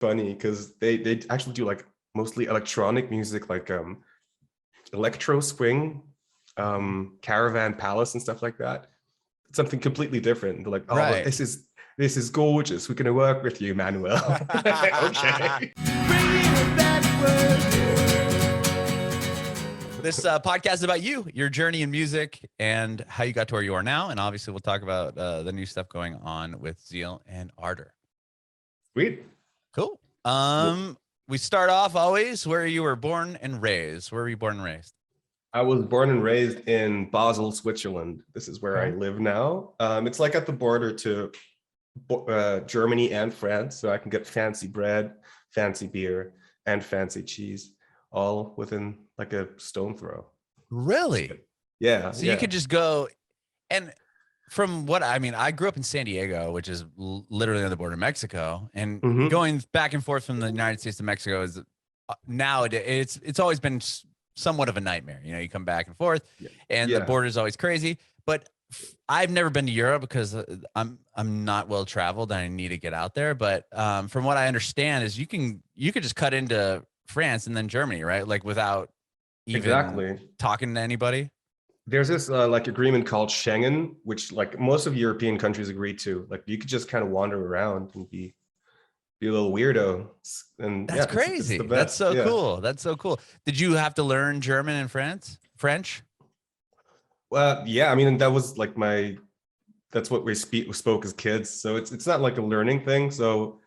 funny because they actually do like mostly electronic music, like electro swing, Caravan Palace and stuff like that. Something completely different. They're like, oh, but Right. this is gorgeous. We're gonna work with you, Manuel. Okay. This podcast is about you, your journey in music, and how you got to where you are now. And obviously, we'll talk about the new stuff going on with Zeal and Ardor. Sweet. Cool. We start off always where you were born and raised. Where were you born and raised? I was born and raised in Basel, Switzerland. This is where I live now. It's like at the border to Germany and France, so I can get fancy bread, fancy beer, and fancy cheese, all within like a stone throw. Really? Yeah. So you could just go, and from what I mean, I grew up in San Diego, which is literally on the border of Mexico, and going back and forth from the United States to Mexico is nowadays it's always been somewhat of a nightmare. You know, you come back and forth, and the border is always crazy. But I've never been to Europe because I'm not well traveled and I need to get out there. But from what I understand is you could just cut into France and then Germany, right? Like without even talking to anybody. There's this like agreement called Schengen, which like most of European countries agree to. Like you could just kind of wander around and be a little weirdo. And that's crazy. It's that's so cool. That's so cool. Did you have to learn German and French? Well, yeah. I mean, that was like that's what we spoke as kids. So it's not like a learning thing. So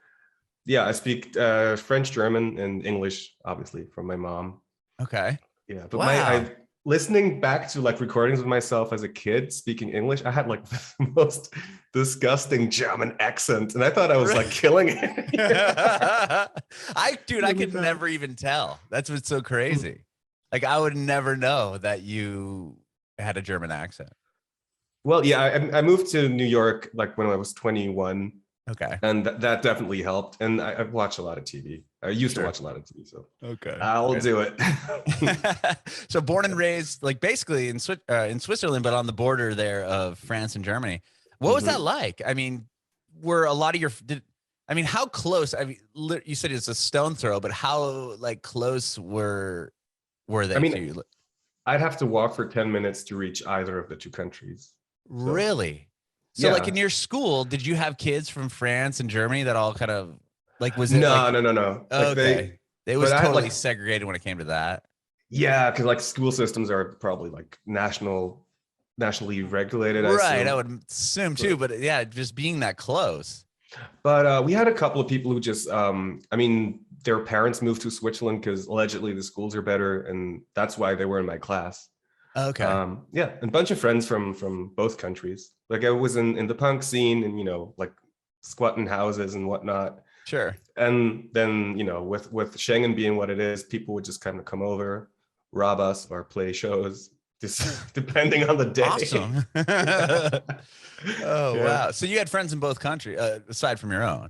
yeah, I speak French, German, and English, obviously, from my mom. Okay. Yeah, but listening back to like recordings of myself as a kid speaking English, I had like the most disgusting German accent, and I thought I was like killing it. I could never even tell. That's what's so crazy. Like I would never know that you had a German accent. Well, yeah, I moved to New York like when I was 21. Okay. And that definitely helped. And I watch a lot of TV. I used to watch a lot of TV, so okay, I'll do it. So born and raised, like basically in Switzerland, but on the border there of France and Germany. What was that like? I mean, were a lot of how close? I mean, you said it's a stone throw, but how like close were they to you? I'd have to walk for 10 minutes to reach either of the two countries. So. Really? So like in your school, did you have kids from France and Germany that all kind of like, was it no. Like okay. It was totally segregated when it came to that. Yeah. Cause like school systems are probably like nationally regulated. Right. I would assume too, but yeah, just being that close. But we had a couple of people who just, their parents moved to Switzerland because allegedly the schools are better. And that's why they were in my class. Okay. And a bunch of friends from both countries. Like I was in the punk scene and, like squatting houses and whatnot. Sure. And then, with Schengen being what it is, people would just kind of come over, rob us or play shows, just depending on the day. Awesome. Wow. So you had friends in both countries, aside from your own.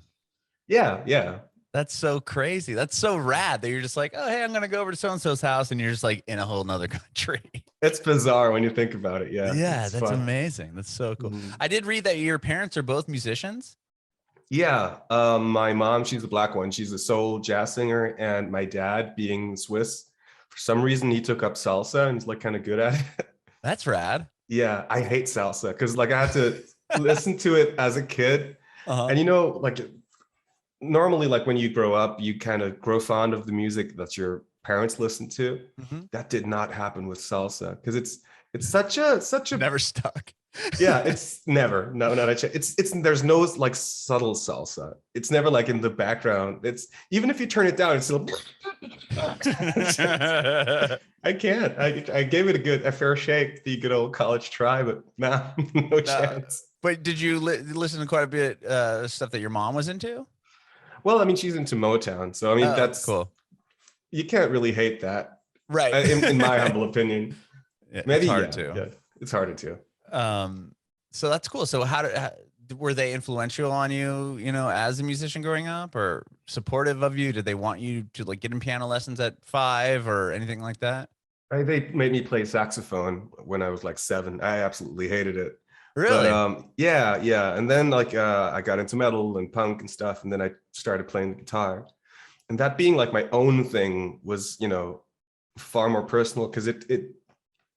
Yeah. That's so crazy. That's so rad that you're just like, oh, hey, I'm going to go over to so-and-so's house. And you're just like in a whole nother country. It's bizarre when you think about it. Yeah. Yeah. That's fun. Amazing. That's so cool. I did read that your parents are both musicians. Yeah. My mom, she's the black one. She's a soul jazz singer. And my dad, being Swiss, for some reason, he took up salsa and he's like kind of good at it. That's rad. Yeah. I hate salsa because like I had to listen to it as a kid. And like normally, like when you grow up, you kind of grow fond of the music that your parents listen to. That did not happen with salsa because it's such a never stuck. Yeah, it's never not a chance. It's there's no like subtle salsa. It's never like in the background. It's even if you turn it down, it's still. I can't. I gave it a fair shake, the good old college try, but no chance. But did you listen to quite a bit of stuff that your mom was into? Well, she's into Motown, so that's cool. You can't really hate that, right? In my humble opinion, maybe it's hard to. Yeah, it's harder to. So that's cool. So how were they influential on you? As a musician growing up, or supportive of you? Did they want you to like get in piano lessons at 5 or anything like that? They made me play saxophone when I was like 7. I absolutely hated it. Really? Yeah. And then like I got into metal and punk and stuff, and then I started playing the guitar. And that being like my own thing was, far more personal, because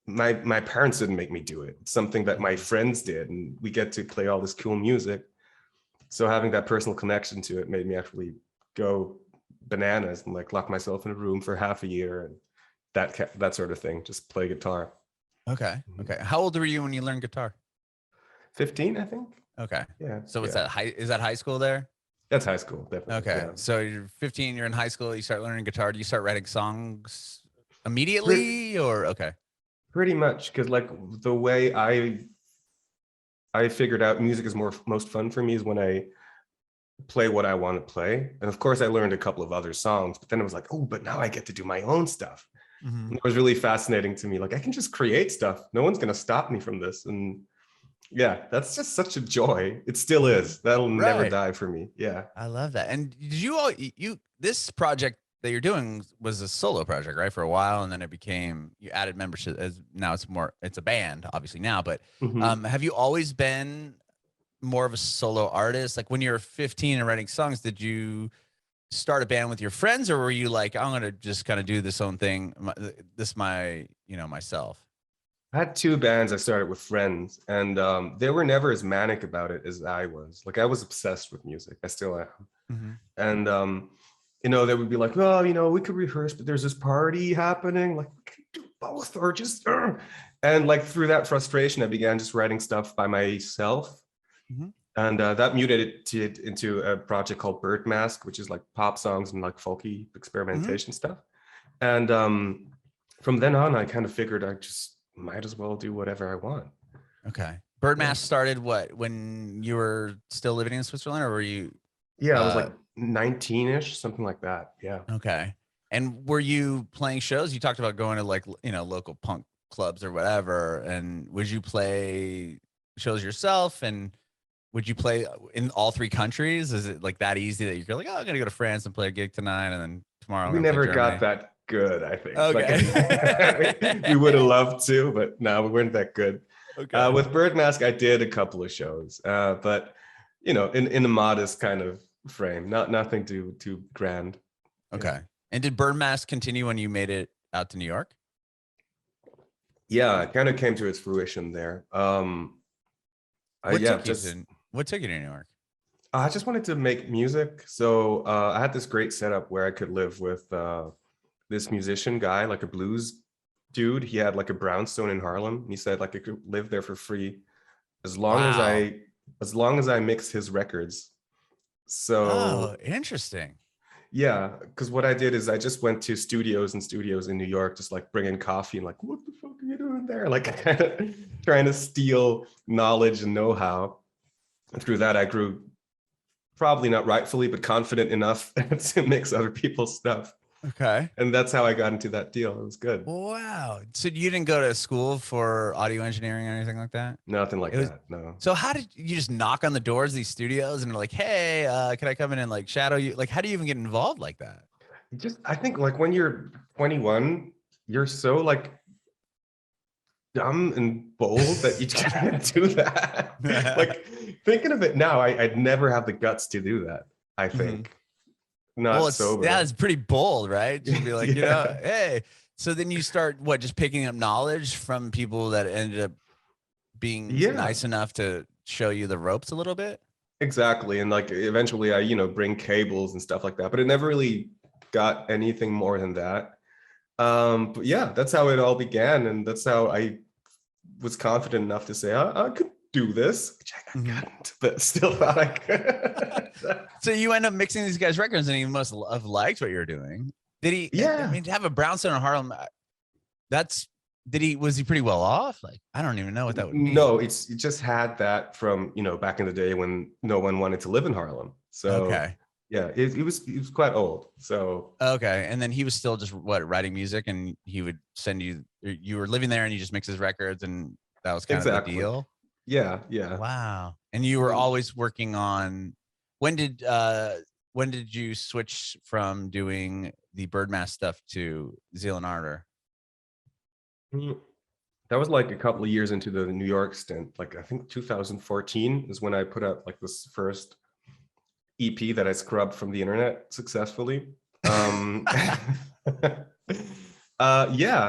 my parents didn't make me do it. It's something that my friends did, and we get to play all this cool music. So having that personal connection to it made me actually go bananas and like lock myself in a room for half a year and that sort of thing. Just play guitar. Okay. How old were you when you learned guitar? 15, I think. Okay. Yeah. So what's that? Is that high school there? That's high school, definitely. Okay. Yeah. So you're 15, you're in high school, you start learning guitar. Do you start writing songs immediately or okay? Pretty much, because like the way I figured out music is most fun for me is when I play what I want to play. And of course I learned a couple of other songs, but then it was like, oh, but now I get to do my own stuff. And it was really fascinating to me. Like I can just create stuff. No one's going to stop me from this. And yeah, that's just such a joy. It still is. That'll never die for me. Yeah. I love that. And did you this project that you're doing was a solo project, right? For a while, and then it became, you added membership as now it's a band, obviously now, but have you always been more of a solo artist? Like when you were 15 and writing songs, did you start a band with your friends, or were you like, I'm gonna just kind of do this own thing, myself? I had two bands I started with friends, and they were never as manic about it as I was. Like I was obsessed with music. I still am. And they would be like, well, we could rehearse, but there's this party happening. Like, we can do both, or just. And like through that frustration, I began just writing stuff by myself. And that mutated into a project called Bird Mask, which is like pop songs and like folky experimentation stuff. And from then on, I kind of figured I just might as well do whatever I want. Okay. Bird Mask started when you were still living in Switzerland, or were you? Yeah, I was like 19-ish, something like that. Yeah. Okay. And were you playing shows? You talked about going to like, local punk clubs or whatever. And would you play shows yourself? And would you play in all three countries? Is it like that easy that you're like, oh, I'm going to go to France and play a gig tonight, and then tomorrow we never got that good, I think. Okay. Like, we would have loved to, but no, we weren't that good. Okay. With Bird Mask, I did a couple of shows, but in a modest kind of frame, nothing too grand. Okay. Yeah. And did Bird Mask continue when you made it out to New York? Yeah, it kind of came to its fruition there. What took you to New York? I just wanted to make music. So I had this great setup where I could live with this musician guy, like a blues dude. He had like a brownstone in Harlem. He said like I could live there for free as long as I mix his records. So interesting. Yeah, because what I did is I just went to studios in New York, just like bringing coffee and like, what the fuck are you doing there? Like trying to steal knowledge and know-how. And through that, I grew, probably not rightfully, but confident enough to mix other people's stuff. Okay. And that's how I got into that deal. It was good. Wow. So you didn't go to school for audio engineering or anything like that? Nothing like that, no. So how did you just knock on the doors of these studios and they're like, hey, can I come in and like shadow you? Like, how do you even get involved like that? I think like when you're 21, you're so like dumb and bold that you can't do that. Like thinking of it now, I'd never have the guts to do that, I think. Not sober. Yeah, it's pretty bold, right? Just be like, hey. So then you start just picking up knowledge from people that ended up being nice enough to show you the ropes a little bit. Exactly. And like eventually I, bring cables and stuff like that, but it never really got anything more than that. But yeah, that's how it all began. And that's how I was confident enough to say, I could do this, which I couldn't, but still thought I could. So you end up mixing these guys' records, and he must have liked what you're doing. Did he? Yeah. I mean, to have a brownstone in Harlem, was he pretty well off? Like, I don't even know what that would mean. No, it just had that from, back in the day when no one wanted to live in Harlem. So yeah, it was quite old. So okay. And then he was still just writing music, and he would send you were living there and you just mix his records, and that was kind of the deal. Yeah. Wow. And you were always working on, when did you switch from doing the Bird Mask stuff to Zeal and Ardor? that was like a couple of years into the New York stint. Like I think 2014 is when I put out like this first EP that I scrubbed from the internet successfully. Yeah,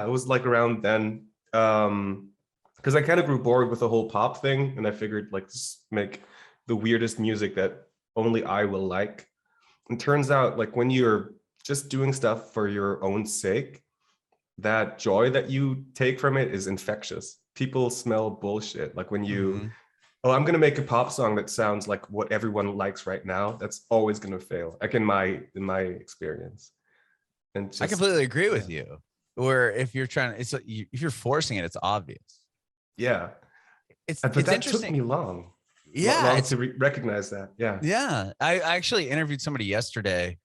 it was like around then. Because I kind of grew bored with the whole pop thing, and I figured like just make the weirdest music that only I will like. And turns out like when you're just doing stuff for your own sake, that joy that you take from it is infectious. People smell bullshit. Like when you, oh, I'm gonna make a pop song that sounds like what everyone likes right now. That's always gonna fail. Like in my experience. And just, I completely agree with you. Where if you're trying, if you're forcing it, it's obvious. Yeah, It's but that interesting. took me long. Yeah, long to recognize that. Yeah. Yeah, I actually interviewed somebody yesterday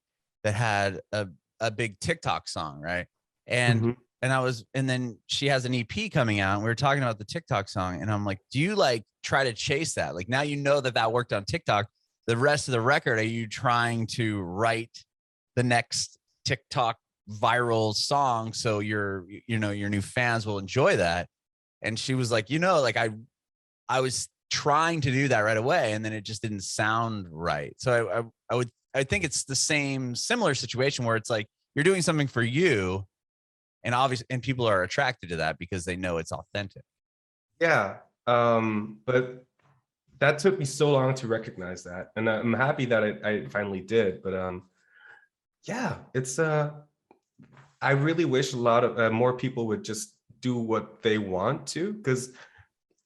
that had a big TikTok song, right? And and then she has an EP coming out, and we were talking about the TikTok song, and I'm like, do you like try to chase that? Like now you know that worked on TikTok. The rest of the record, are you trying to write the next TikTok viral song so your new fans will enjoy that? And she was like, like I was trying to do that right away, and then it just didn't sound right. So I think it's the similar situation where it's like you're doing something for you, and obviously, and people are attracted to that because they know it's authentic. Yeah, but that took me so long to recognize that, and I'm happy that I finally did. But yeah, it's I really wish a lot of more people would just do what they want to, because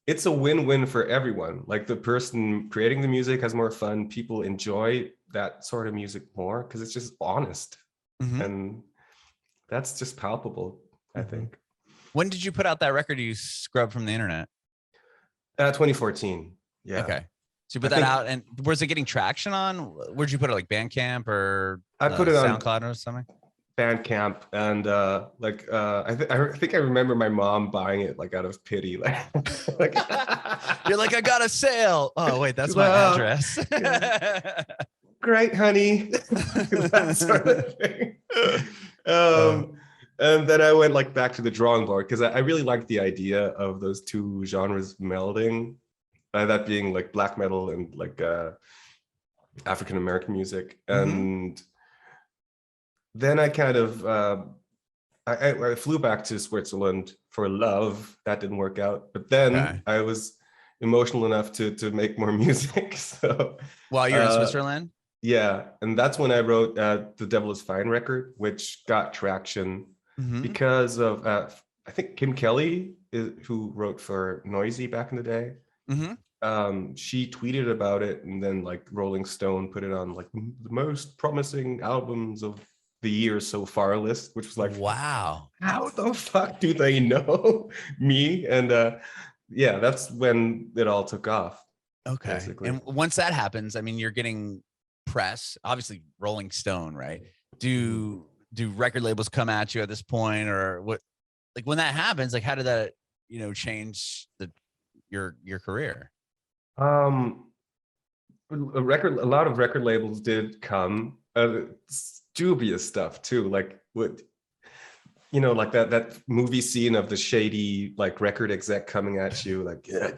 it's a win-win for everyone. Like the person creating the music has more fun. People enjoy that sort of music more because it's just honest. And that's just palpable, I think. When did you put out that record you scrubbed from the internet? 2014. Yeah. Okay. So you put that out, and was it getting traction on? Where'd you put it, like Bandcamp or I put it on SoundCloud or something? Bandcamp, and I think I remember my mom buying it like out of pity, like you're like, I got a sale. Oh wait, that's my address. Yeah. Great, honey. That sort of thing. And then I went like back to the drawing board because I really liked the idea of those two genres melding, that being like black metal and like African American music. And then I kind of I flew back to Switzerland for love. That didn't work out, but then I was emotional enough to make more music. So while you're in Switzerland, yeah, and that's when I wrote the Devil Is Fine record, which got traction because of I think Kim Kelly, who wrote for Noisey back in the day. She tweeted about it, and then like Rolling Stone put it on like the most promising albums of the year so far list, which was like, wow, how the fuck do they know me? And yeah, that's when it all took off. Okay. Basically. And once that happens, I mean, you're getting press, obviously Rolling Stone, right? Do record labels come at you at this point, or what? Like when that happens, like how did that, change your career? A lot of record labels did come. Dubious stuff too, like what, like that movie scene of the shady like record exec coming at you like, yeah,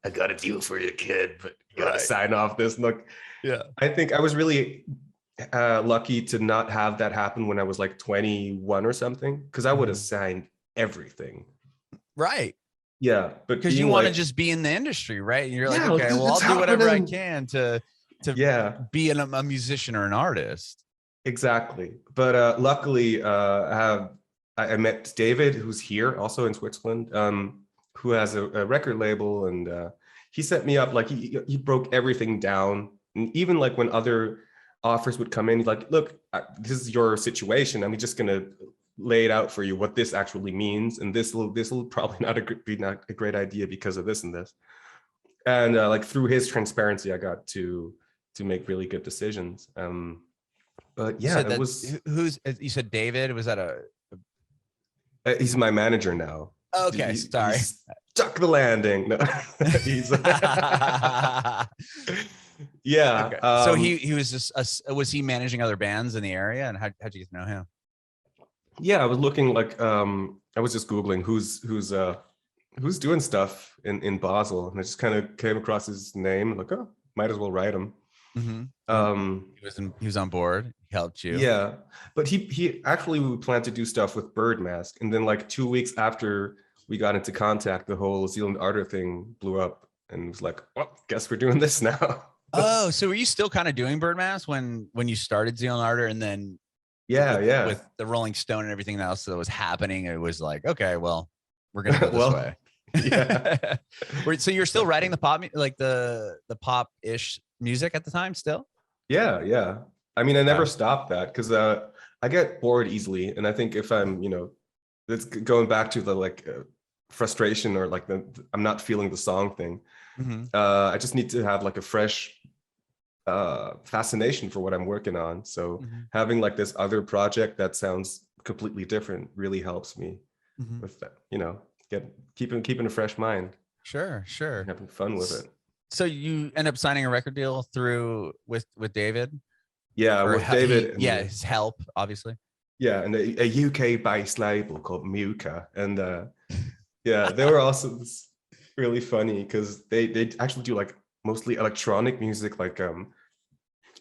I got a deal for you, kid, but you gotta sign off this. Look, yeah, I think I was really lucky to not have that happen when I was like 21 or something, because I would have signed everything. Right. Yeah, but because you want to just be in the industry, right? And you're like, okay, well, I'll do whatever I can to be a musician or an artist. Exactly. But luckily, I met David, who's here also in Switzerland, who has a record label, and he set me up. Like he broke everything down, and even like when other offers would come in, he's like, look, this is your situation. I'm just gonna lay it out for you what this actually means, and this will probably be not a great idea because of this and this. And like through his transparency, I got to make really good decisions. But yeah, it was. You said David? Was that he's my manager now. Okay, sorry. He stuck the landing. No, he's. Yeah. Okay. So he was just was he managing other bands in the area, and how'd you get to know him? Yeah, I was looking like I was just Googling who's who's doing stuff in Basel, and I just kind of came across his name, like, oh, might as well write him. He was on board. He helped you. Yeah, but he actually, we planned to do stuff with Bird Mask, and then like 2 weeks after we got into contact, the whole Zeal Ardor thing blew up, and it was like, well, guess we're doing this now. Oh, so were you still kind of doing Bird Mask when you started Zeal Ardor, and then with the Rolling Stone and everything else that was happening, it was like, okay, well, we're gonna go this way. Yeah. So you're still writing the pop, like the pop-ish music at the time still? Yeah. I mean, I never stopped that because I get bored easily, and I think if I'm, it's going back to the like frustration or like I'm not feeling the song thing. I just need to have like a fresh fascination for what I'm working on. So having like this other project that sounds completely different really helps me with that, keeping a fresh mind. Sure. Having fun with it. So you end up signing a record deal with David? Yeah, with David. His help, obviously. Yeah, and a UK-based label called MVKA, and they were also really funny because they actually do like mostly electronic music, like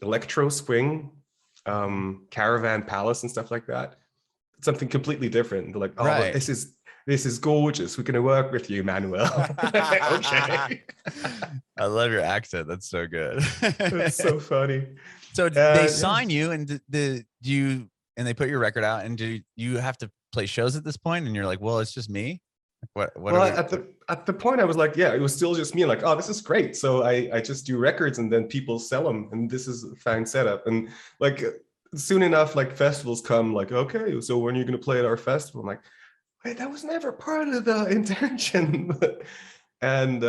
electro swing, Caravan Palace and stuff like that. Something completely different. They're like, oh, right. This is gorgeous. We're gonna work with you, Manuel. Okay. I love your accent. That's so good. That's so funny. So they sign you, and they put your record out, and do you have to play shows at this point? And you're like, well, it's just me. Well, at the point I was like, yeah, it was still just me. Like, oh, this is great. So I just do records, and then people sell them, and this is a fine setup. And like soon enough, like festivals come. Like, okay, so when are you gonna play at our festival? I'm like, wait, that was never part of the intention. And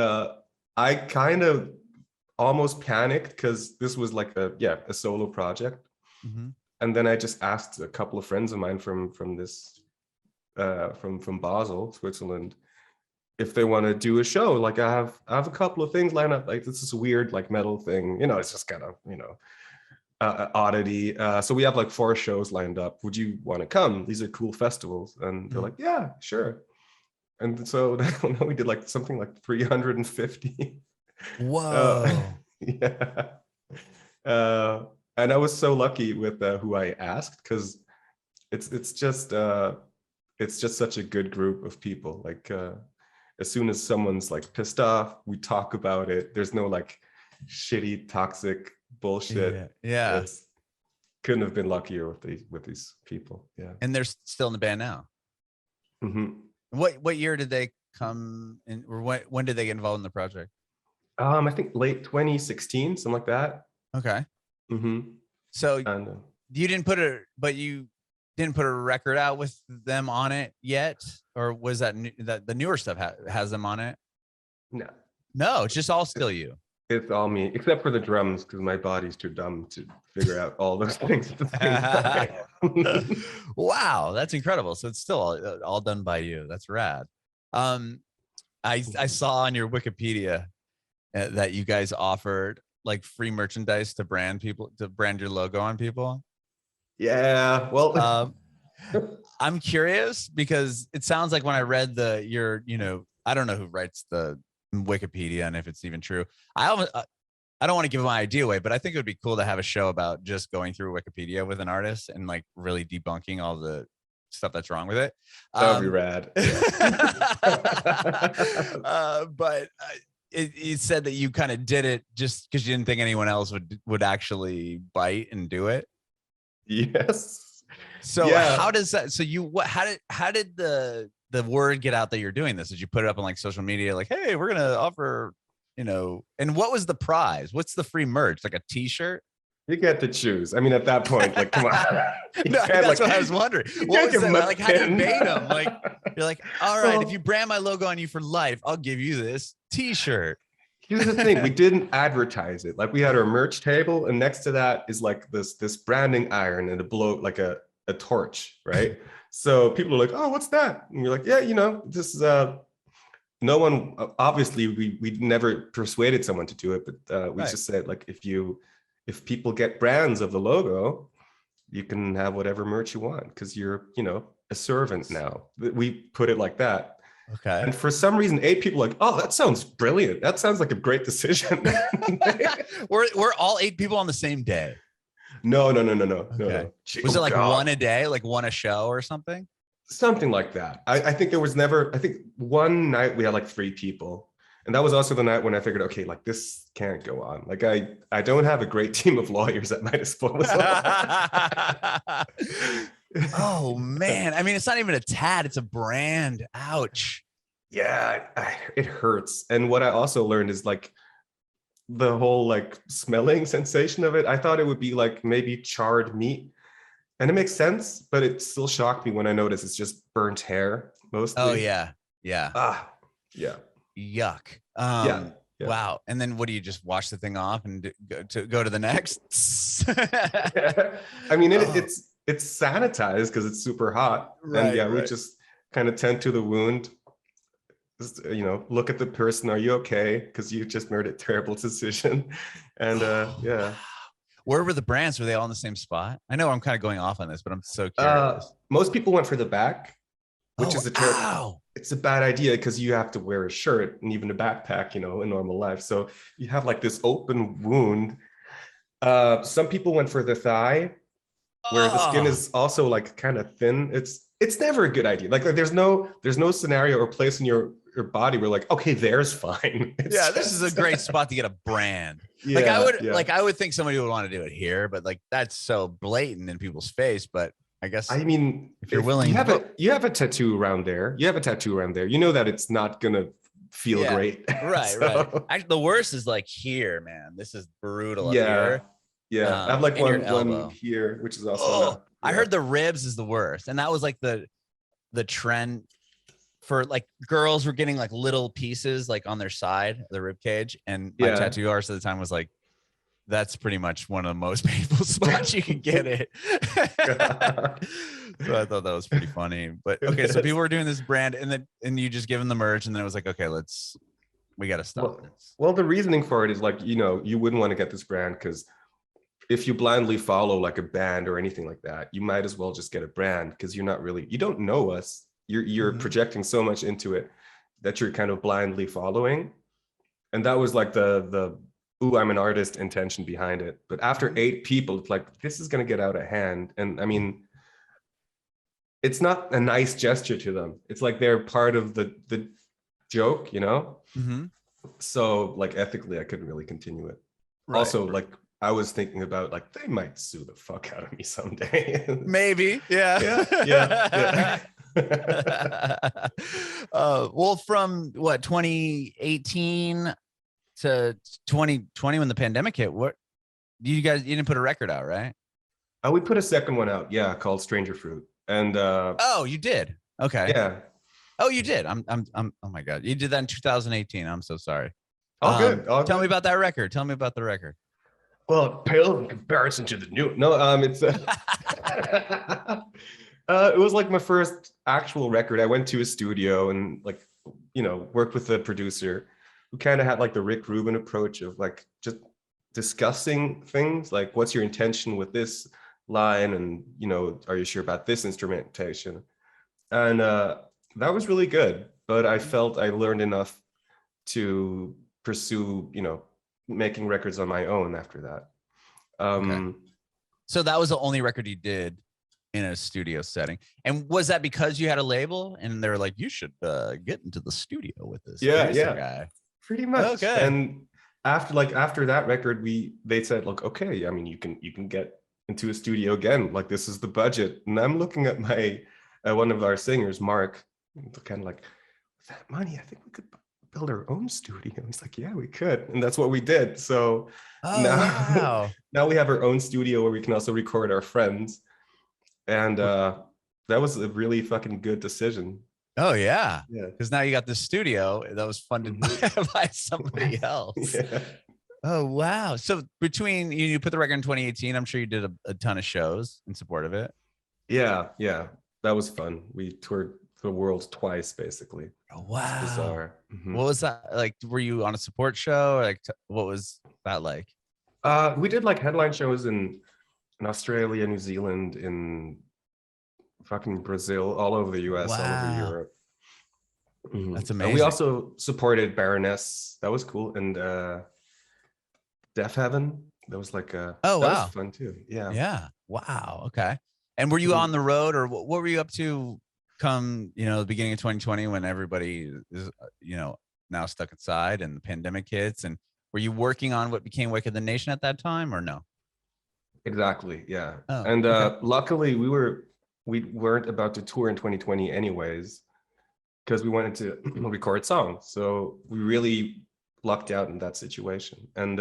I kind of almost panicked because this was like a solo project. And then I just asked a couple of friends of mine from Basel, Switzerland, if they want to do a show. Like, I have a couple of things lined up. Like, this is a weird like metal thing, it's just kind of oddity. So we have like 4 shows lined up. Would you want to come? These are cool festivals. And they're like, yeah, sure. And so we did like something like 350. Whoa. Yeah. And I was so lucky with who I asked, because it's just such a good group of people. Like as soon as someone's like pissed off, we talk about it. There's no like shitty, toxic bullshit. Yeah. Couldn't have been luckier with these people. Yeah. And they're still in the band now. What year did they come in, or when did they get involved in the project? I think late 2016, something like that. Okay. So you didn't put a record out with them on it yet, or was that the newer stuff has them on it? No, it's just all still you. It's all me, except for the drums, because my body's too dumb to figure out all those things at the same time. Wow, that's incredible. So it's still all done by you. That's rad. I saw on your Wikipedia that you guys offered like free merchandise to brand your logo on people. Yeah, well, I'm curious because it sounds like when I read I don't know who writes the Wikipedia and if it's even true. I don't want to give my idea away, but I think it would be cool to have a show about just going through Wikipedia with an artist and like really debunking all the stuff that's wrong with it. That would be rad. But it said that you kind of did it just because you didn't think anyone else would actually bite and do it. Yes. So how does that? So how did the word get out that you're doing this? Did you put it up on like social media, like, hey, we're gonna offer, and what was the prize? What's the free merch? Like a t-shirt? You get to choose. I mean, at that point, like, come on. No, that's what I was wondering. What was that? Like, how do you bait them? Like, you're like, all right, if you brand my logo on you for life, I'll give you this t-shirt. Here's the thing: we didn't advertise it. Like, we had our merch table, and next to that is like this branding iron and like a torch, right? So people are like, oh, what's that? And you're like, yeah, this is no one, obviously we never persuaded someone to do it, but we just said, like, if people get brands of the logo, you can have whatever merch you want because you're, a servant now. We put it like that. Okay. And for some reason, 8 people like, oh, that sounds brilliant. That sounds like a great decision. We're all 8 people on the same day. No. Okay. Was it like one a day, like one a show or something? Something like that. I think there was never, I think one night we had like 3 people. And that was also the night when I figured, okay, like this can't go on. Like I don't have a great team of lawyers at my disposal. Oh man. I mean, it's not even a tat, it's a brand. Ouch. Yeah, it hurts. And what I also learned is like the whole like smelling sensation of it. I thought it would be like maybe charred meat. And it makes sense, but it still shocked me when I noticed it's just burnt hair mostly. Oh yeah. Yeah. Yeah. Yuck. Yeah. Wow. And then what do you just wash the thing off and go to the next? I mean, it's sanitized because it's super hot. Right, and yeah, right. we just kind of tend to the wound. Just, look at the person. Are you okay? Because you just made a terrible decision. And yeah. Where were the brands? Were they all in the same spot? I know I'm kind of going off on this, but I'm so curious. Most people went for the back, which is ow. It's a bad idea because you have to wear a shirt and even a backpack, in normal life. So you have like this open wound. Some people went for the thigh, where the skin is also like kind of thin. It's never a good idea. Like there's no scenario or place in your body where like, okay, there's fine. This is a great spot to get a brand. Yeah, I would think somebody would want to do it here, but like that's so blatant in people's face. But I guess I mean, if you're willing, you have a tattoo around there. You know that it's not gonna feel great. Right. Actually, the worst is like here, man. This is brutal. Yeah. Yeah. I have like one here, which is also I heard the ribs is the worst. And that was like the trend for like girls were getting like little pieces like on their side of the rib cage. And my tattoo artist at the time was like, that's pretty much one of the most painful spots you can get it. So I thought that was pretty funny. But okay, so people were doing this brand and you just give them the merch and then it was like, okay, we got to stop this. Well, the reasoning for it is like, you wouldn't want to get this brand because if you blindly follow like a band or anything like that, you might as well just get a brand because you don't know us. You're projecting so much into it that you're kind of blindly following. And that was like the ooh, I'm an artist intention behind it. But after 8 people, it's like, this is going to get out of hand. And I mean, it's not a nice gesture to them. It's like they're part of the joke, So like ethically, I couldn't really continue it. Right. Also, like I was thinking about like, they might sue the fuck out of me someday. Maybe. Yeah. Well, from what, 2018 to 2020 when the pandemic hit, you didn't put a record out, right? We put a second one out, called Stranger Fruit. And you did. Okay. Yeah. Oh, you did. I'm oh my God. You did that in 2018. I'm so sorry. Good. Tell me about that record. Tell me about the record. Well, it paled in comparison to the new. No, it's it was like my first actual record. I went to a studio and like, worked with the producer who kind of had like the Rick Rubin approach of like just discussing things like, what's your intention with this line? And, are you sure about this instrumentation? And that was really good. But I felt I learned enough to pursue, making records on my own after that. Okay. So that was the only record you did in a studio setting. And was that because you had a label and they were like, you should get into the studio with this guy? Pretty much. Okay. And after that record, they said, look, okay, I mean, you can get into a studio again. Like, this is the budget. And I'm looking at one of our singers, Mark, kind of like, with that money, I think we could build our own studio. He's like, yeah, we could. And that's what we did. So now we have our own studio where we can also record our friends. And that was a really fucking good decision. Oh yeah. Because now you got this studio that was funded by somebody else. Yeah. Oh wow. So between you put the record in 2018, I'm sure you did a ton of shows in support of it. Yeah. That was fun. We toured the world twice, basically. Oh, wow. It's bizarre. Mm-hmm. What was that like? Were you on a support show? Like, what was that like? We did like headline shows in Australia, New Zealand, in fucking Brazil, all over the US, all over Europe. That's And amazing. we also supported Baroness. That was cool. And Deaf Heaven. That was like oh, that was wow. fun too. Yeah. Yeah. Wow. Okay. And were you on the road, or what were you up to come, the beginning of 2020 when everybody is, now stuck inside and the pandemic hits? And were you working on what became Wake of the Nation at that time, or no? Exactly. Yeah. Oh, And okay. luckily we weren't about to tour in 2020 anyways, because we wanted to record songs. So we really lucked out in that situation. And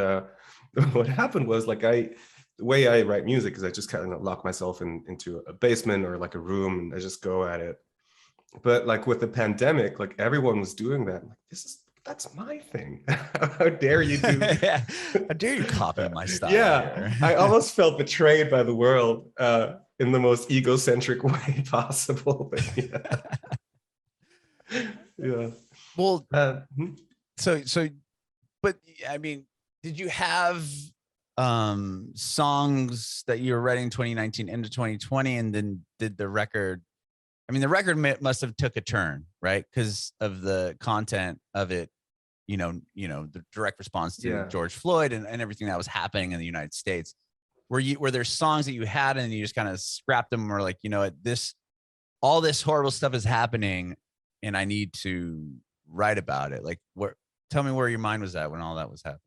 what happened was the way I write music is I just kind of lock myself into a basement or like a room and I just go at it. But like with the pandemic, like everyone was doing that. I'm like, that's my thing. How dare you do? Yeah. How dare you copy my style? Yeah, I almost felt betrayed by the world in the most egocentric way possible. But yeah. Well, Hmm. but I mean, did you have songs that you were writing 2019 into 2020, and then did the record? I mean, the record must have took a turn, right? Because of the content of it, the direct response to George Floyd and everything that was happening in the United States. Were there songs that you had and you just kind of scrapped them, or like, all this horrible stuff is happening and I need to write about it? Like, tell me where your mind was at when all that was happening.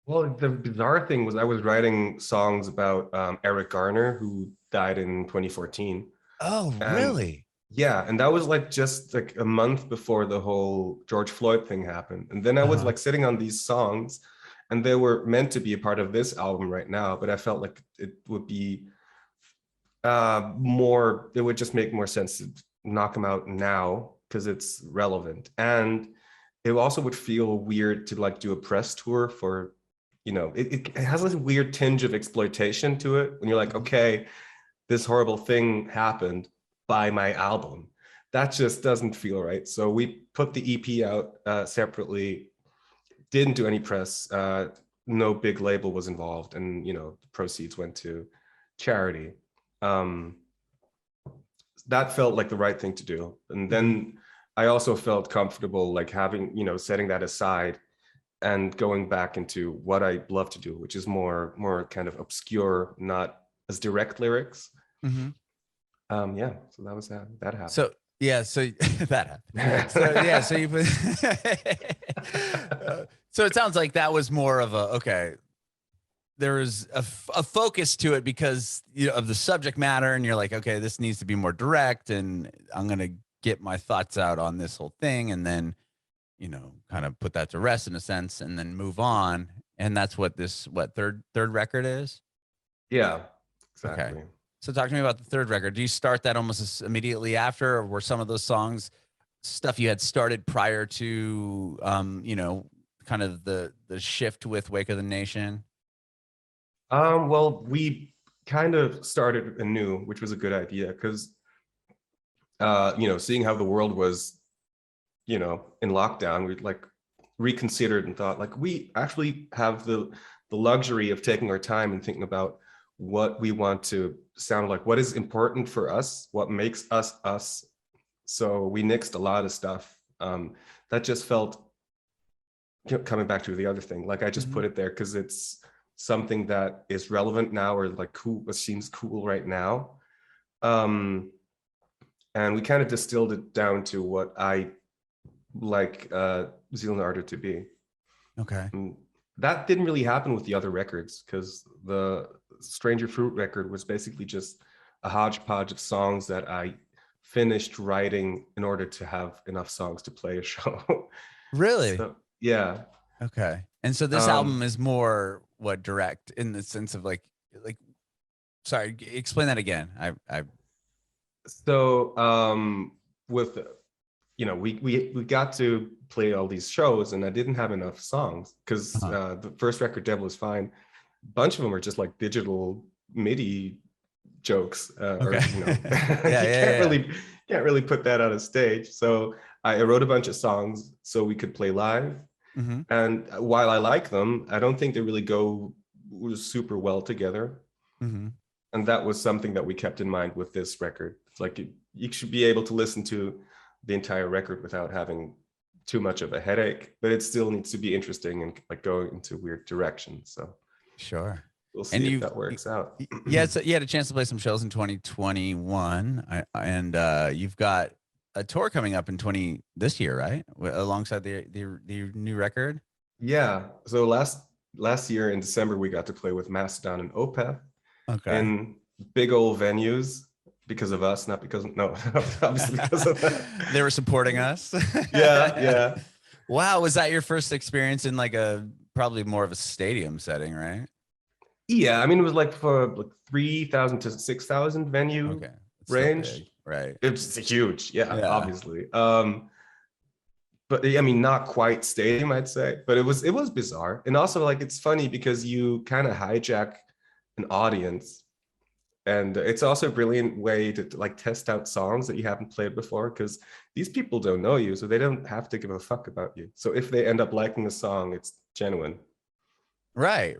Well, the bizarre thing was I was writing songs about Eric Garner, who died in 2014. Oh, And really? yeah, and that was like just like a month before the whole George Floyd thing happened. And then I was like sitting on these songs, and they were meant to be a part of this album right now, but I felt like it would be it would just make more sense to knock them out now because it's relevant. And it also would feel weird to like do a press tour for, it has this weird tinge of exploitation to it when you're like, okay, this horrible thing happened, buy my album. That just doesn't feel right. So we put the EP out separately, didn't do any press, no big label was involved, and the proceeds went to charity. That felt like the right thing to do. And then I also felt comfortable like having, setting that aside and going back into what I love to do, which is more kind of obscure, not as direct lyrics. Yeah, so that was that happened. So that happened. So yeah, so you put so it sounds like that was more of there was a focus to it because of the subject matter, and you're like, okay, this needs to be more direct, and I'm gonna get my thoughts out on this whole thing, and then kind of put that to rest in a sense, and then move on. And that's what this third record is. Yeah, exactly. Okay. So talk to me about the third record. Do you start that almost immediately after, or were some of those songs stuff you had started prior to, kind of the shift with Wake of the Nation? Well, we kind of started anew, which was a good idea because, seeing how the world was, in lockdown, we like reconsidered and thought like we actually have the luxury of taking our time and thinking about what we want to sound like, what is important for us, what makes us us. So we nixed a lot of stuff that just felt, coming back to the other thing, like I just put it there because it's something that is relevant now, or like cool, what seems cool right now. And we kind of distilled it down to what I like Zeal Ardor to be. Okay. And that didn't really happen with the other records, because the Stranger Fruit record was basically just a hodgepodge of songs that I finished writing in order to have enough songs to play a show. Really? So, yeah. Okay. And so this album is more direct in the sense of like, sorry, explain that again. So with, we got to play all these shows, and I didn't have enough songs because the first record, Devil Is Fine, a bunch of them are just like digital MIDI jokes. Okay. You can't really put that on a stage. So I wrote a bunch of songs so we could play live. And while I like them, I don't think they really go super well together. And that was something that we kept in mind with this record. It's like you should be able to listen to the entire record without having too much of a headache, but it still needs to be interesting and like go into weird directions. So sure. we'll see if that works out. Yeah, so you had a chance to play some shows in 2021, and you've got a tour coming up in this year, right? Alongside the new record. Yeah. So last year in December, we got to play with Mastodon and Opeth in big old venues because of us, not because obviously because of that. They were supporting us. Yeah. Wow, was that your first experience in like probably more of a stadium setting, right? Yeah, I mean it was like for like 3,000 to 6,000 venue range. So big, right? It's huge, yeah. Obviously. But I mean, not quite stadium, I'd say, but it was bizarre. And also like, it's funny because you kind of hijack an audience, and it's also a brilliant way to like test out songs that you haven't played before, because these people don't know you, so they don't have to give a fuck about you. So if they end up liking the song, it's genuine. Right.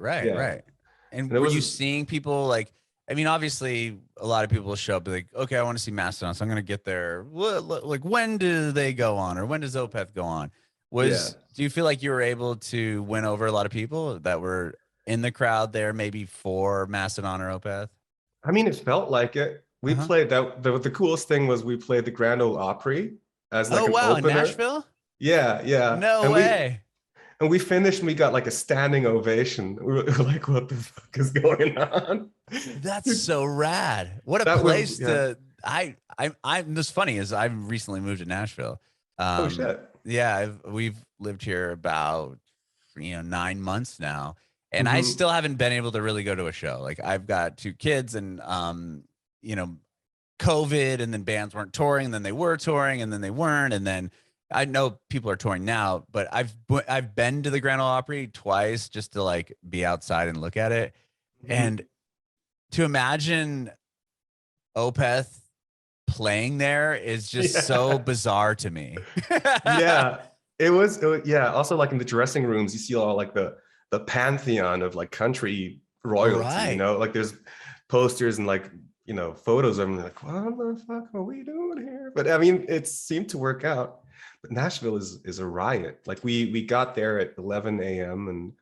And were you seeing people like, I mean, obviously a lot of people will show up like, okay, I want to see Mastodon, so I'm going to get there. Like, when do they go on, or when does Opeth go on? Do you feel like you were able to win over a lot of people that were in the crowd there, maybe for Mastodon or Opeth? I mean, it felt like it. We played that. The coolest thing was we played the Grand Ole Opry as like an opener. In Nashville? Yeah. No way. And we finished and we got like a standing ovation. We were like, what the fuck is going on? That's so rad. What a place to this funny is I've recently moved to Nashville. Oh shit. Yeah, we've lived here about 9 months now. And I still haven't been able to really go to a show. Like I've got 2 kids and COVID, and then bands weren't touring, and then they were touring, and then they weren't, and then I know people are touring now, but I've been to the Grand Ole Opry twice just to like be outside and look at it. And to imagine Opeth playing there is just so bizarre to me. It was also like in the dressing rooms you see all like the pantheon of like country royalty, like there's posters and like photos of them, like what the fuck are we doing here? But I mean it seemed to work out. But Nashville is a riot. Like we got there at 11 a.m. and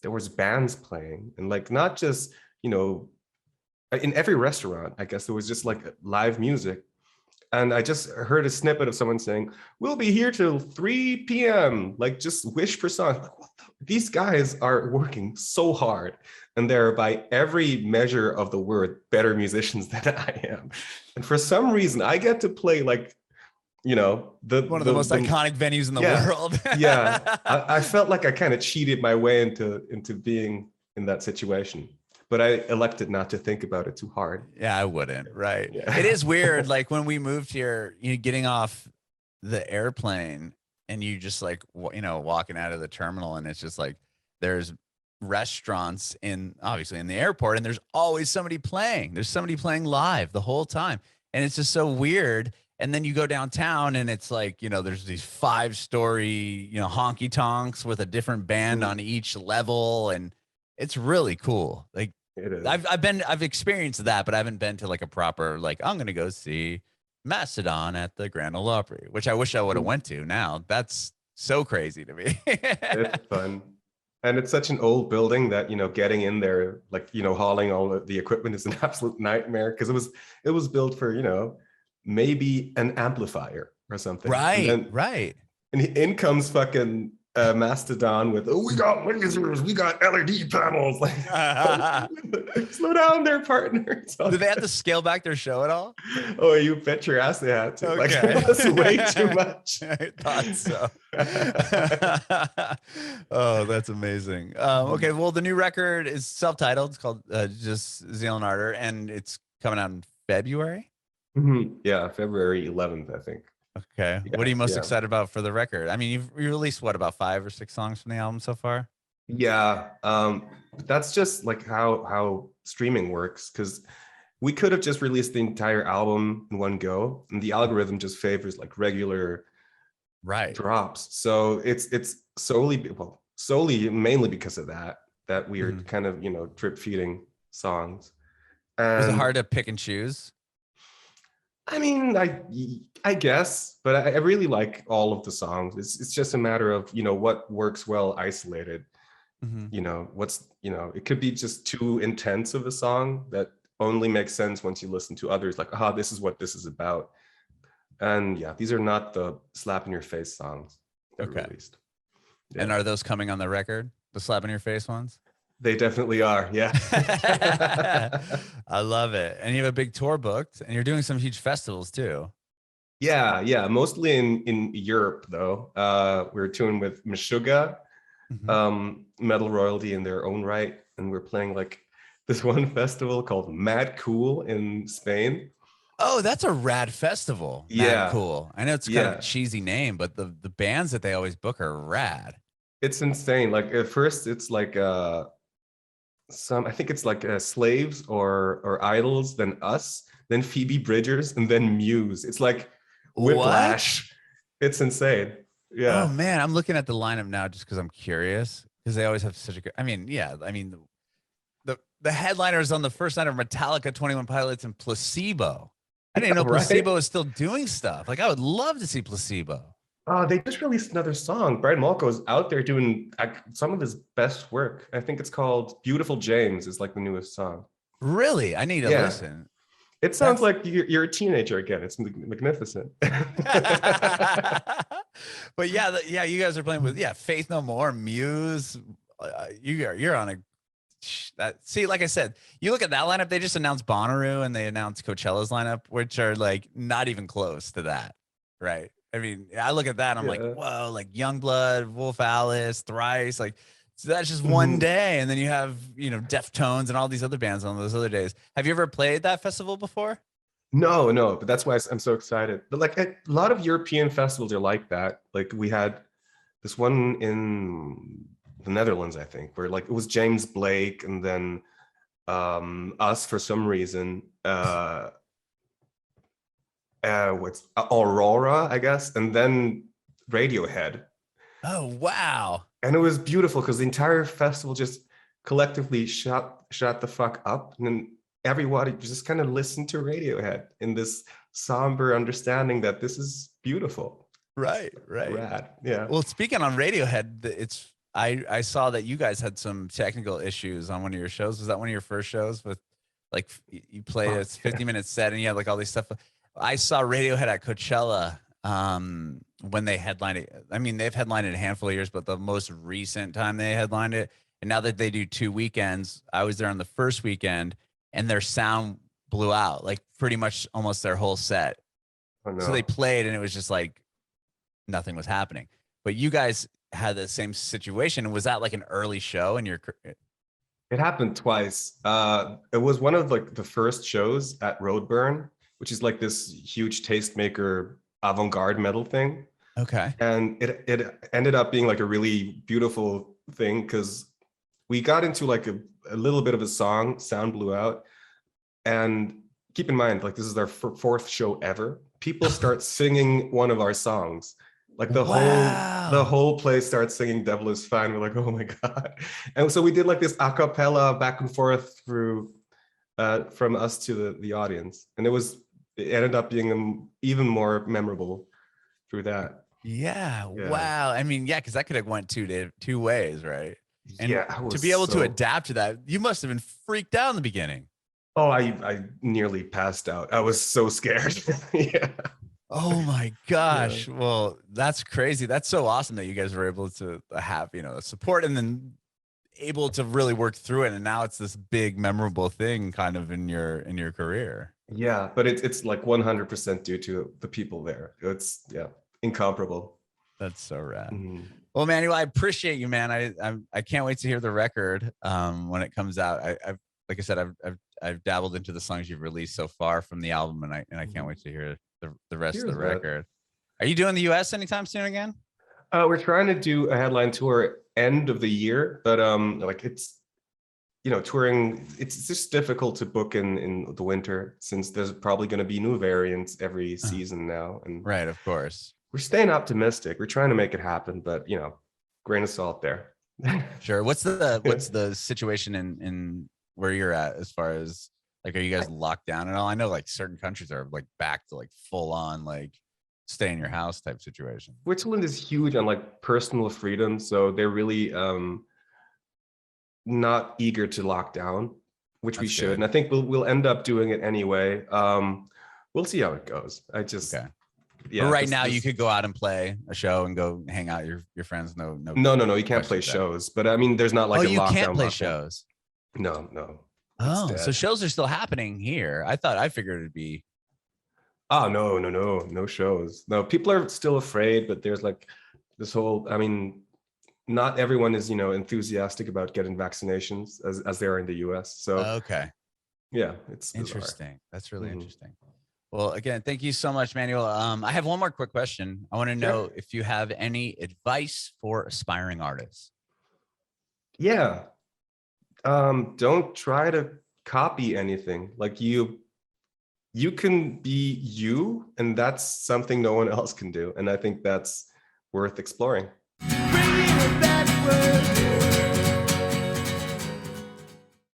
there was bands playing, and like not just in every restaurant, I guess there was just like live music. And I just heard a snippet of someone saying, we'll be here till 3 p.m. Like just wish for songs. Like, these guys are working so hard, and they're by every measure of the word better musicians than I am. And for some reason I get to play like one of the most iconic venues in the world. I felt like I kind of cheated my way into being in that situation, but I elected not to think about it too hard. Yeah, I wouldn't. Right. Yeah. It is weird. Like when we moved here, getting off the airplane and you just like, walking out of the terminal, and it's just like, there's restaurants obviously in the airport, and there's always somebody playing. There's somebody playing live the whole time. And it's just so weird. And then you go downtown and it's like, there's these 5-story, honky tonks with a different band on each level. And it's really cool. Like it is. I've experienced that, but I haven't been to like a proper, like, I'm going to go see Mastodon at the Grand Ole Opry, which I wish I would have went to now. That's so crazy to me. It's fun. And it's such an old building that, getting in there, like, hauling all of the equipment is an absolute nightmare, because it was built for, maybe an amplifier or something. Right. And in comes fucking Mastodon with, we got lasers, we got LED panels. Like, slow down there, partner. Did they have to scale back their show at all? Oh, you bet your ass they had to. Okay. Like, that's way too much. I thought so. Oh, that's amazing. Okay, well, the new record is self-titled. It's called just Zeal Ardor, and it's coming out in February. Yeah, February 11th, I think. Okay. Yeah, what are you most excited about for the record? I mean, you released about 5 or 6 songs from the album so far? Yeah. That's just like how streaming works, because we could have just released the entire album in one go, and the algorithm just favors like regular drops. So it's solely mainly because of that we are kind of drip feeding songs. Was it hard to pick and choose? I mean, I guess, but I really like all of the songs. It's just a matter of, what works well isolated. Mhm. It could be just too intense of a song that only makes sense once you listen to others, like, this is what this is about. And yeah, these are not the slap in your face songs that Okay. released. And Yeah. are those coming on the record? The slap in your face ones? They definitely are. Yeah. I love it. And you have a big tour booked, and you're doing some huge festivals too. Yeah. Mostly in Europe though. We're touring with Meshuggah, metal royalty in their own right, and we're playing like this one festival called Mad Cool in Spain. Oh, that's a rad festival. Mad Yeah. Cool. I know it's kind of a Yeah. cheesy name, but the bands that they always book are rad. It's insane. Like at first it's like I think it's like Slaves or Idols, then Us, then Phoebe Bridgers, and then Muse. It's like What? Whiplash. It's insane. Oh Yeah. man, I'm looking at the lineup now just because I'm curious. Because they always have such a good. I mean, yeah. I mean, the headliners on the first night are Metallica, 21 Pilots, and Placebo. I didn't know Right? Placebo is still doing stuff. Like I would love to see Placebo. They just released another song. Brian Molko is out there doing some of his best work. I think it's called Beautiful James is like the newest song. Really, I need to Yeah. listen. It sounds That's like you're a teenager again. It's magnificent. but yeah, you guys are playing with Faith No More, Muse. You're on a see, like I said, you look at that lineup. They just announced Bonnaroo and they announced Coachella's lineup, which are like not even close to that, right? I mean, I look at that and I'm like, Yeah. whoa, like Youngblood, Wolf Alice, Thrice, like so that's just one Mhm. day, and then you have Deftones and all these other bands on those other days. Have you ever played that festival before? No, but that's why I'm so excited. But like a lot of European festivals are like that. Like we had this one in the Netherlands, I think, where like it was James Blake and then us for some reason. What's Aurora, I guess, and then Radiohead. Oh wow. And it was beautiful because the entire festival just collectively shut the fuck up, and then everybody just kind of listened to Radiohead in this somber understanding that this is beautiful. Right. Rad. Yeah. Well, speaking on Radiohead, it's I saw that you guys had some technical issues on one of your shows. Was that one of your first shows with like you played a 50-minute set and you had like all these stuff? I saw Radiohead at Coachella when they headlined it. I mean, they've headlined it a handful of years, but the most recent time they headlined it, and now that they do 2 weekends, I was there on the first weekend and their sound blew out, like pretty much almost their whole set. Oh, no. So they played and it was just like nothing was happening. But you guys had the same situation. Was that like an early show in your career? It happened twice. It was one of like the first shows at Roadburn, which is like this huge tastemaker avant-garde metal thing. Okay. And it ended up being like a really beautiful thing because we got into like a little bit of a song, sound blew out. And keep in mind, like this is our fourth show ever. People start singing one of our songs. Like the whole place starts singing Devil Is Fine. We're like, oh my God. And so we did like this a cappella back and forth through from us to the audience. And it ended up being even more memorable through that. Yeah. Wow. I mean, yeah, because that could have went two ways, right? And yeah, to be able to adapt to that, you must have been freaked out in the beginning. Oh, I nearly passed out. I was so scared. Yeah. Oh my gosh. Yeah. Well, that's crazy. That's so awesome that you guys were able to have, support and then able to really work through it. And now it's this big memorable thing kind of in your career. Yeah, but it's like 100% due to the people there. It's incomparable. That's so rad. Mm-hmm. Well, Manuel, I appreciate you, man. I can't wait to hear the record when it comes out. I've like I said, I've dabbled into the songs you've released so far from the album, and I can't wait to hear the rest of the record. Are you doing the US anytime soon again? We're trying to do a headline tour end of the year, but like it's touring, it's just difficult to book in the winter since there's probably going to be new variants every season now. And right, of course. We're staying optimistic. We're trying to make it happen, but grain of salt there. Sure. What's the situation in where you're at as far as Like, are you guys locked down at all? I know like certain countries are like back to like full on like stay in your house type situation. Switzerland is huge on like personal freedom, so they're really not eager to lock down, which we should. And I think we'll end up doing it anyway. We'll see how it goes. Yeah. But right now, you could go out and play a show and go hang out with your friends. No. You can't play shows. But I mean, there's not like a lockdown. You can't play shows. No. Oh, so shows are still happening here. I figured it'd be. Oh, no shows. No, people are still afraid, but there's like this whole, I mean, not everyone is, enthusiastic about getting vaccinations as they are in the US. So, okay. Yeah, it's interesting. Bizarre. That's really interesting. Well, again, thank you so much, Manuel. I have one more quick question. I want to know if you have any advice for aspiring artists. Yeah. Don't try to copy anything. Like you can be you, and that's something no one else can do. And I think that's worth exploring. Bring it back.